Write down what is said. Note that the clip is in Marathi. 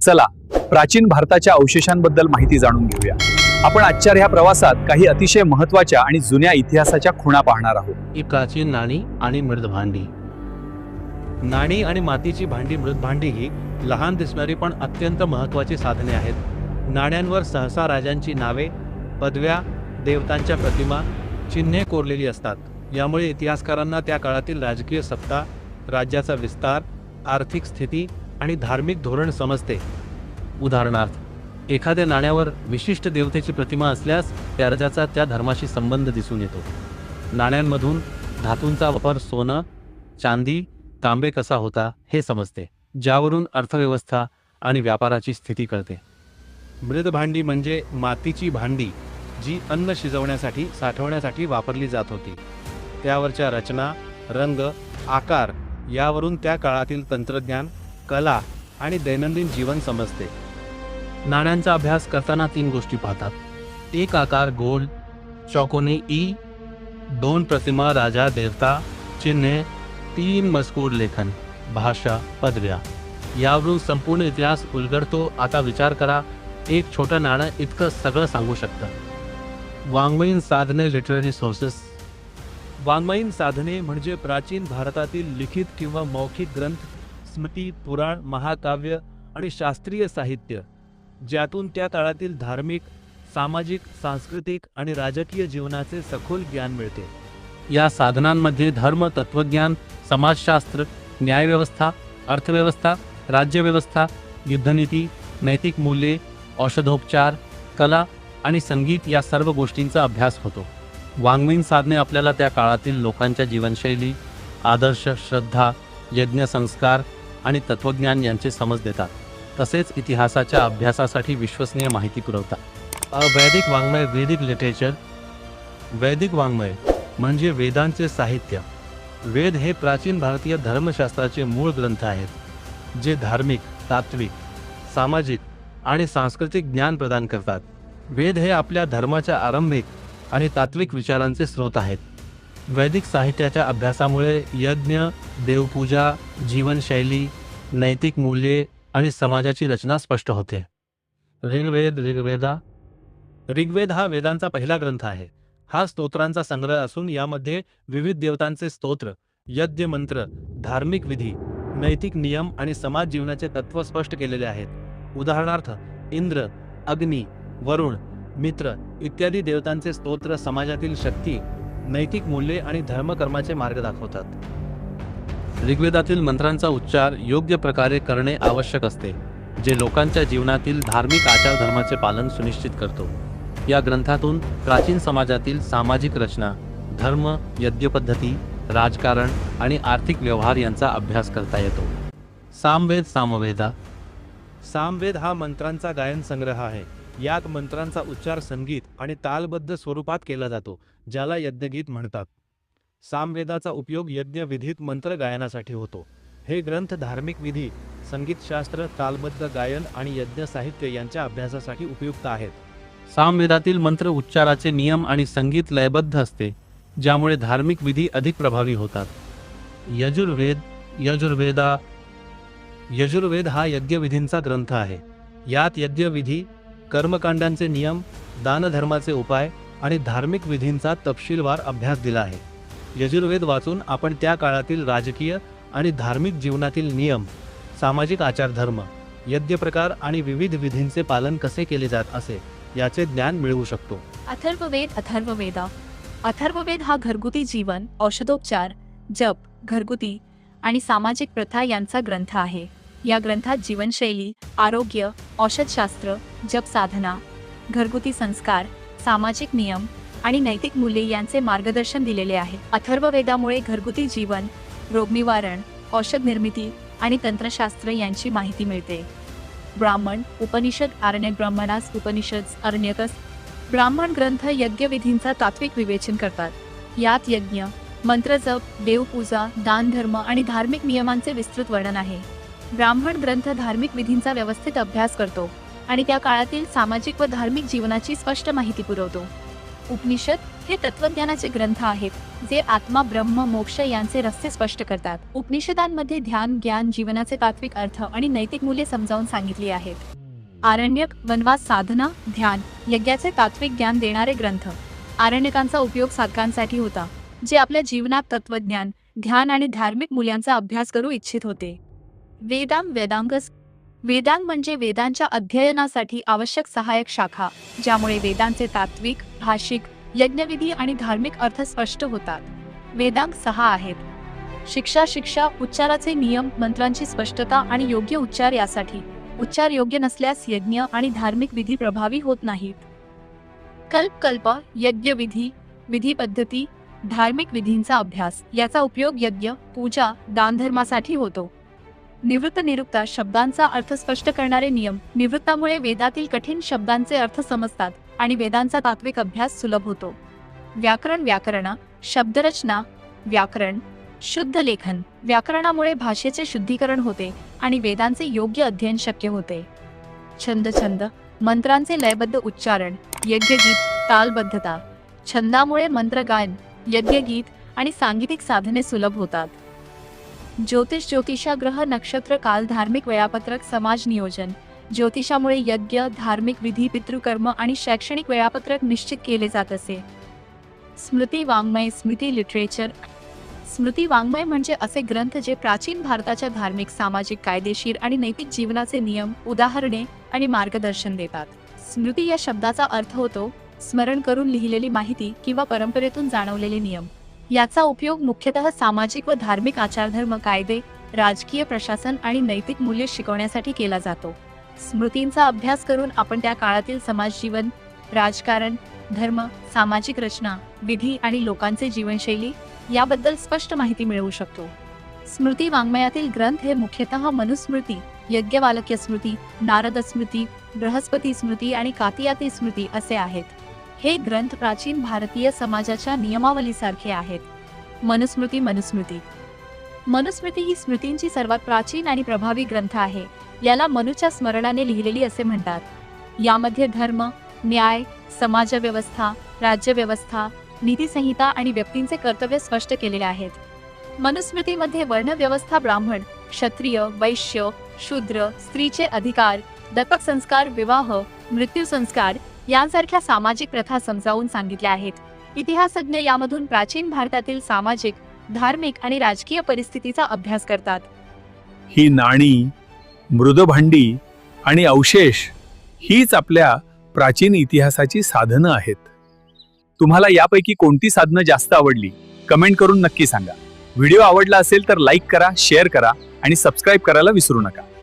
चला प्राचीन भारताच्या अवशेषांबद्दल माहिती जाणून घेऊया। आपण आजच्या ह्या प्रवासात काही अतिशय महत्त्वाच्या आणि जुन्या इतिहासाच्या खुणा पाहणार आहोत। ही प्राचीन नाणी आणि मृत भांडी। नाणी आणि मातीची भांडी, मृत भांडी ही लहान दिसणारी पण अत्यंत महत्त्वाची साधने आहेत। नाण्यांवर सहसा राजांची नावे, पदव्या, देवतांच्या प्रतिमा, चिन्हे कोरलेली असतात। यामुळे इतिहासकारांना त्या काळातील राजकीय सत्ता, राज्याचा विस्तार, आर्थिक स्थिती आणि धार्मिक धोरण समजते। उदाहरणार्थ, एखाद्या नाण्यावर विशिष्ट देवतेची प्रतिमा असल्यास त्या राजाचा त्या धर्माशी संबंध दिसून येतो। नाण्यांमधून धातूंचा वापर, सोनं, चांदी, तांबे कसा होता हे समजते, ज्यावरून अर्थव्यवस्था आणि व्यापाराची स्थिती कळते। मृत भांडी म्हणजे मातीची भांडी जी अन्न शिजवण्यासाठी, साठवण्यासाठी वापरली जात होती। त्यावरच्या रचना, रंग, आकार यावरून त्या काळातील तंत्रज्ञान, कला आणि दैनंदिन जीवन समजते। नाण्यांचा अभ्यास करताना 3 गोष्टी पाहतात। एक आकार गोल, चौकोनी ई, 2 प्रतिमा, राजा, देवता, चिन्हे, 3 मजकूर, लेखन, भाषा, पदव्या। यावरून संपूर्ण इतिहास उलगडतो। आता विचार करा, एक छोटं नाणं इतकं सगळं सांगू शकतं। वाङ्मयीन साधने, लिटररी सोर्सेस। वाङ्मयीन साधने म्हणजे प्राचीन भारतातील लिखित किंवा मौखिक ग्रंथ, स्मृती, पुराण, महाकाव्य आणि शास्त्रीय साहित्य, ज्यातून त्या काळातील धार्मिक, सामाजिक, सांस्कृतिक आणि राजकीय जीवनाचे सखोल ज्ञान मिळते। या साधनांमध्ये धर्म, तत्वज्ञान, समाजशास्त्र, न्यायव्यवस्था, अर्थव्यवस्था, राज्यव्यवस्था, युद्धनीती, नैतिक मूल्ये, औषधोपचार, कला आणि संगीत या सर्व गोष्टींचा अभ्यास होतो। वाङ्मयीन साधने आपल्याला त्या काळातील लोकांच्या जीवनशैली, आदर्श, श्रद्धा, यज्ञ, संस्कार आणि तत्वज्ञान यांचे समज देतात। तसेच इतिहासाच्या अभ्यासासाठी विश्वसनीय माहिती पुरवतात। वैदिक वाङ्मय, वेदिक लिटरेचर। वैदिक वाङ्मय म्हणजे वेदांचे साहित्य। वेद हे प्राचीन भारतीय धर्मशास्त्राचे मूळ ग्रंथ आहेत, जे धार्मिक, तात्विक, सामाजिक आणि सांस्कृतिक ज्ञान प्रदान करतात। वेद हे आपल्या धर्माच्या आरंभिक आणि तात्विक विचारांचे स्रोत आहेत। वैदिक साहित्याच्या अभ्यासामुळे यज्ञ, देवपूजा, जीवनशैली, नैतिक मूल्ये आणि समाजाची रचना स्पष्ट होते। ऋग्वेद, ऋग्वेद हा वेदांचा पहिला ग्रंथ आहे। हा स्तोत्रांचा संग्रह असून यामध्ये विविध देवतांचे स्तोत्र, यज्ञ मंत्र, धार्मिक विधी, नैतिक नियम आणि समाज जीवनाचे तत्व स्पष्ट केलेले आहेत। उदाहरणार्थ, इंद्र, अग्नी, वरुण, मित्र इत्यादी देवतांचे स्तोत्र समाजातील शक्ती, नैतिक मूल्ये आणि धर्मकर्माचे मार्ग दाखवतात। ऋग्वेदातील मंत्रांचा उच्चार योग्य प्रकारे करणे आवश्यक असते, जे लोकांच्या जीवनातील धार्मिक आचारधर्माचे पालन सुनिश्चित करतो। या ग्रंथातून प्राचीन समाजातील सामाजिक रचना, धर्म, यज्ञपद्धती, राजकारण आणि आर्थिक व्यवहार यांचा अभ्यास करता येतो। सामवेद, सामवेदा। सामवेद हा मंत्रांचा गायन संग्रह आहे। यात मंत्रांचा उच्चार संगीत आणि तालबद्ध स्वरूपात केला जातो, ज्याला यज्ञगीत म्हणतात। सामवेदाचा उपयोग यज्ञ विधीत मंत्र गायनासाठी होतो। हे ग्रंथ धार्मिक विधी, संगीतशास्त्र, तालबद्ध गायन आणि यज्ञ साहित्य यांच्या अभ्यासासाठी उपयुक्त आहेत। सामवेदातील मंत्र उच्चाराचे नियम आणि संगीत लयबद्ध असते, ज्यामुळे धार्मिक विधी अधिक प्रभावी होतात। यजुर्वेद हा यज्ञविधींचा ग्रंथ आहे। यात यज्ञविधी, कर्मकांडांचे नियम, दानधर्माचे उपाय आणि धार्मिक विधींचा तपशीलवार अभ्यास दिला आहे। यजुर्वेद वाचून आपण त्या काळातील राजकीय आणि धार्मिक जीवनातील नियम, सामाजिक आचारधर्म, यज्ञ प्रकार आणि विविध विधींचे पालन कसे केले जात असे याचे ज्ञान मिळवू शकतो। अथर्ववेद हा घरगुती जीवन, औषधोपचार, जप, घरगुती आणि सामाजिक प्रथा यांचा ग्रंथ आहे। या ग्रंथात जीवनशैली, आरोग्य, औषधशास्त्र, जप साधना, घरगुती संस्कार, सामाजिक नियम आणि नैतिक मूल्ये यांचे मार्गदर्शन दिलेले आहे। अथर्ववेदामुळे घरगुती जीवन, रोगनिवारण, औषध निर्मिती आणि तंत्रशास्त्र यांची माहिती मिळते। ब्राह्मण, उपनिषद, आरण्यक, ब्राह्मणास, उपनिषद, आरण्यकस। ब्राह्मण ग्रंथ यज्ञविधींचा तात्विक विवेचन करतात। यात यज्ञ, मंत्रजप, देवपूजा, दानधर्म आणि धार्मिक नियमांचे विस्तृत वर्णन आहे। ब्राह्मण ग्रंथ धार्मिक विधींचा व्यवस्थित अभ्यास करतो आणि त्या काळातील सामाजिक व धार्मिक जीवनाची स्पष्ट माहिती पुरवतो। उपनिषद हे तत्वज्ञानाचे ग्रंथ आहेत जे आत्मा, ब्रह्म, मोक्ष यांचे रहस्य स्पष्ट करतात. उपनिषदांमध्ये ध्यान, ज्ञान, जीवनाचे तात्विक अर्थ आणि नैतिक मूल्ये समजावून सांगितली आहेत. आरण्यक, वनवास, साधना, ध्यान, यज्ञाचे तात्विक ज्ञान देणारे ग्रंथ. आरण्यकांचा उपयोग साधकांसाठी होता जे आपल्या जीवनात तत्वज्ञान, ध्यान आणि धार्मिक मूल्यांचा अभ्यास करू इच्छित होते. वेदांग, वेदांगस. वेदांग म्हणजे वेदांच्या अध्ययनासाठी आवश्यक सहाय्यक शाखा, ज्यामुळे वेदांचे तात्विक, भाषिक, यज्ञविधी आणि धार्मिक अर्थ स्पष्ट होतात. वेदांग 6 आहेत. शिक्षा, उच्चाराचे नियम, मंत्रांची स्पष्टता आणि योग्य उच्चार यासाठी. उच्चार योग्य नसल्यास यज्ञ आणि धार्मिक विधी प्रभावी होत नाहीत. कल्प, यज्ञविधी, विधी पद्धती, धार्मिक विधींचा अभ्यास. याचा उपयोग यज्ञ, पूजा, दानधर्मासाठी होतो. निवृत्ता, शब्दांचा अर्थ स्पष्ट करणारे नियम. निवृत्तामुळे वेदातील कठीण शब्दांचे अर्थ समजतात आणि वेदांचा तात्विक अभ्यास सुलभ होतो. व्याकरण, शब्दरचना, व्याकरण, शुद्ध लेखन. व्याकरणामुळे भाषेचे शुद्धीकरण होते आणि वेदांचे योग्य अध्ययन शक्य होते. छंद, मंत्रांचे लयबद्ध उच्चारण, यज्ञगीत, तालबद्धता. छंदामुळे मंत्रगायन, यज्ञगीत आणि सांगीतिक साधने सुलभ होतात. ज्योतिषा, ग्रह, नक्षत्र, काल, धार्मिक वेळापत्रक, समाज नियोजन. ज्योतिषामुळे यज्ञ, धार्मिक विधी, पितृकर्म आणि शैक्षणिक वेळापत्रक निश्चित केले जात असे. स्मृती वाङ्मय, स्मृती लिटरेचर. स्मृती वाङ्मय म्हणजे असे ग्रंथ जे प्राचीन भारताच्या धार्मिक, सामाजिक, कायदेशीर आणि नैतिक जीवनाचे नियम, उदाहरणे आणि मार्गदर्शन देतात. स्मृती या शब्दाचा अर्थ होतो स्मरण करून लिहिलेली माहिती किंवा परंपरेतून जाणवलेले नियम. याचा उपयोग मुख्यतः सामाजिक व धार्मिक आचारधर्म, कायदे, राजकीय प्रशासन आणि नैतिक मूल्ये शिकवण्यासाठी केला जातो. स्मृतींचा अभ्यास करून आपण त्या काळातील समाज जीवन, राजकारण, धर्म, सामाजिक रचना, विधी आणि लोकांचे जीवनशैली याबद्दल स्पष्ट माहिती मिळवू शकतो. स्मृती वाङ्मयातील ग्रंथ हे मुख्यतः मनुस्मृती, यज्ञवालक्य स्मृती, नारद स्मृती, बृहस्पती स्मृती आणि कातियाती स्मृती असे आहेत. हे ग्रंथ प्राचीन भारतीय समाजाच्या नियमावलीसारखे आहेत. मनुस्मृती ही स्मृतींची सर्वात प्राचीन आणि प्रभावी ग्रंथ आहे. याला मनुच्या स्मरणाने लिहिलेली असे म्हणतात. यामध्ये धर्म, न्याय, समाजव्यवस्था, राज्यव्यवस्था, नीतिसंहिता आणि व्यक्तींचे कर्तव्य स्पष्ट केलेले आहेत. मनुस्मृतीमध्ये वर्णव्यवस्था, ब्राह्मण, क्षत्रिय, वैश्य, शूद्र, स्त्रीचे अधिकार, दत्तक संस्कार, विवाह, मृत्यू संस्कार यांसारख्या सामाजिक प्रथा समजावून सांगितल्या आहेत. इतिहासज्ञ यामधून प्राचीन भारतातील सामाजिक, धार्मिक आणि राजकीय परिस्थितीचा अभ्यास करतात. ही नाणी, मृदभांडी आणि अवशेष हीच आपल्या प्राचीन इतिहासाची साधनं आहेत. तुम्हाला यापैकी कोणती साधनं जास्त आवडली कमेंट करून नक्की सांगा. व्हिडिओ आवडला असेल तर लाईक करा, शेअर करा आणि सबस्क्राईब करायला विसरू नका.